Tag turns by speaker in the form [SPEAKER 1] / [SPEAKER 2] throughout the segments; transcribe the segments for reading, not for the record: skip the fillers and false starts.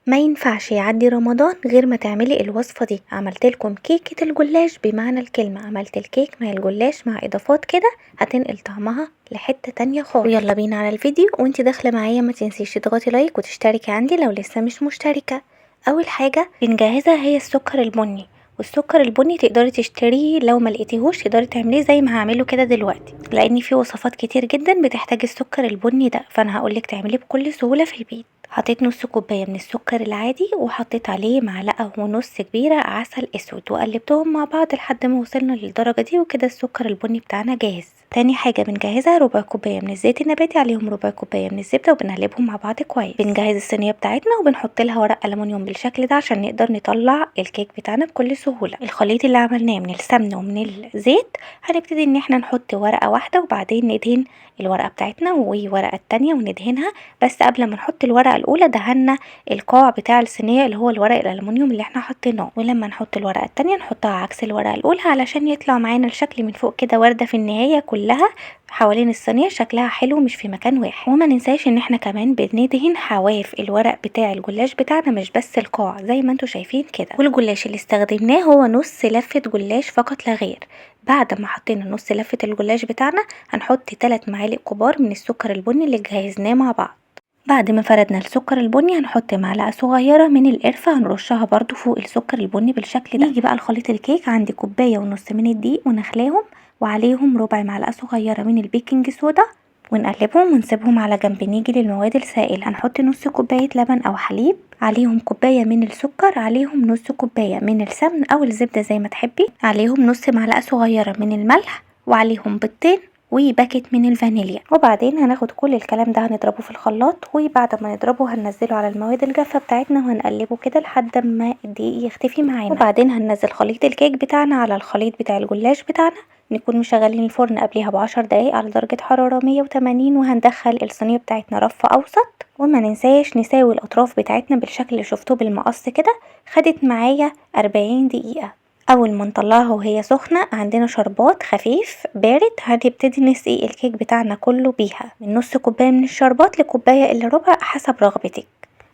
[SPEAKER 1] ما ينفعش يعدي رمضان غير ما تعملي الوصفة دي. عملت لكم كيكة الجلاش بمعنى الكلمة، عملت الكيك مع الجلاش مع اضافات كده هتنقل طعمها لحتة تانية خالص. ويلا بينا على الفيديو، وانت داخلة معايا ما تنسيش تضغطي لايك وتشتركي عندي لو لسه مش مشتركة. اول حاجة بنجهزها هي السكر البني، والسكر البني تقدري تشتريه، لو ما لقيتيهوش تقدري تعمليه زي ما هعمله كده دلوقتي، لان في وصفات كتير جدا بتحتاج السكر البني ده، فانا هقولك تعمليه بكل سهولة في البيت. حطيت نص كوباية من السكر العادي، وحطيت عليه معلقة ونص كبيرة عسل اسود، وقلبتهم مع بعض لحد ما وصلنا للدرجة دي، وكده السكر البني بتاعنا جاهز. تاني حاجة بنجهزها ربع كوباية من الزيت النباتي، عليهم ربع كوباية من الزبدة، وبنقلبهم مع بعض كويس. بنجهز الصينية بتاعتنا وبنحط لها ورق ألمونيوم بالشكل ده عشان نقدر نطلع الكيك بتاعنا بكل سهولة. الخليط اللي عملناه من السمن ومن الزيت هنبتدي ان احنا نحط ورقة واحدة، وبعدين ندهن الورقة بتاعتنا والورقة التانية وندهنها. بس قبل ما نحط الورقة الأولى دهنا القاع بتاع الصينية اللي هو الورق الألمونيوم اللي احنا حطيناه، ولما نحط الورقة التانية نحطها عكس الورقة الأولى علشان يطلع معانا الشكل من فوق كده وردة في النهاية كلها حوالين الصينية شكلها حلو مش في مكان واحد. وما ننساش ان احنا كمان بندهن حواف الورق بتاع الجلاش بتاعنا، مش بس القاع زي ما انتوا شايفين كده. والجلاش اللي استخدمناه هو نص لفة جلاش فقط لا غير. بعد ما حطينا نص لفة الجلاش بتاعنا هنحط 3 معالق كبار من السكر البني اللي جهزناه مع بعض. بعد ما فردنا السكر البني هنحط معلقة صغيرة من القرفة، هنرشها برضو فوق السكر البني بالشكل ده. نيجي بقى لخليط الكيك، عندي كوباية ونص من الدقيق ونخلاهم، وعليهم ربع معلقة صغيرة من البيكنج صودا، ونقلبهم ونسيبهم على جنب. نيجي للمواد السائلة، هنحط نص كوباية لبن أو حليب، عليهم كوباية من السكر، عليهم نص كوباية من السمن أو الزبدة زي ما تحبي، عليهم نص معلقة صغيرة من الملح، وعليهم بيضتين وباكت من الفانيليا. وبعدين هناخد كل الكلام ده هنضربه في الخلاط، وبعد ما نضربه هننزله على المواد الجافة بتاعتنا وهنقلبه كده لحد ما الدقيق يختفي معانا. وبعدين هننزل خليط الكيك بتاعنا على الخليط بتاع الجلاش بتاعنا، نكون مشغلين الفرن قبلها ب10 دقايق على درجة حرارة 180، وهندخل الصينية بتاعتنا رف أوسط. وما ننساش نساوي الأطراف بتاعتنا بالشكل اللي شفتوه بالمقص كده. خدت معايا 40 دقيقة. اول ما نطلعها وهي سخنه عندنا شربات خفيف بارد، هنبتدي نسقي الكيك بتاعنا كله بيها، من نص كوبايه من الشربات لكوبايه الا ربع حسب رغبتك.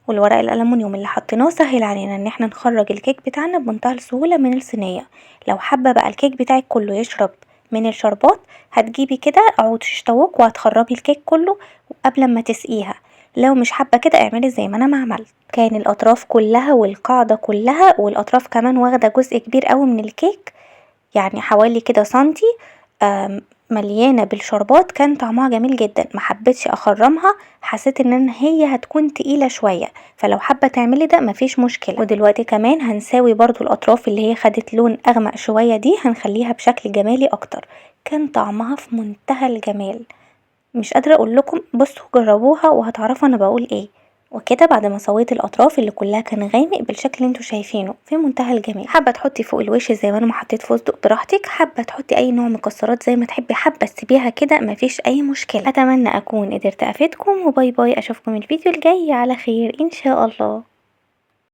[SPEAKER 1] والورق الالومنيوم اللي حطيناه سهل علينا ان احنا نخرج الكيك بتاعنا بمنتهى السهوله من الصينيه. لو حابه بقى الكيك بتاعك كله يشرب من الشربات، هتجيبي كده عود شطوك وهتخرجي الكيك كله قبل ما تسقيها. لو مش حابه كده اعملي زي ما انا ما عملت، كان الاطراف كلها والقاعده كلها والاطراف كمان واخده جزء كبير قوي من الكيك، يعني حوالي كده سنتي، مليانه بالشربات. كان طعمها جميل جدا، ما حبيتش اخرمها، حسيت ان هي هتكون تقيله شويه، فلو حابه تعملي ده مفيش مشكله. ودلوقتي كمان هنساوي برضو الاطراف اللي هي خدت لون اغمق شويه دي، هنخليها بشكل جمالي اكتر. كان طعمها في منتهى الجمال، مش قادرة اقول لكم. بصوا جربوها وهتعرفوا انا بقول ايه. وكده بعد ما سويت الاطراف اللي كلها كان غامق بالشكل اللي انتوا شايفينه في منتهى الجمال. حابه تحطي فوق الوش زي ما انا ما حطيت فستق براحتك، حابه تحطي اي نوع مكسرات زي ما تحبي، حابه تسيبيها كده مفيش اي مشكله. اتمنى اكون قدرت افيدكم، وباي باي، اشوفكم الفيديو الجاي على خير ان شاء الله.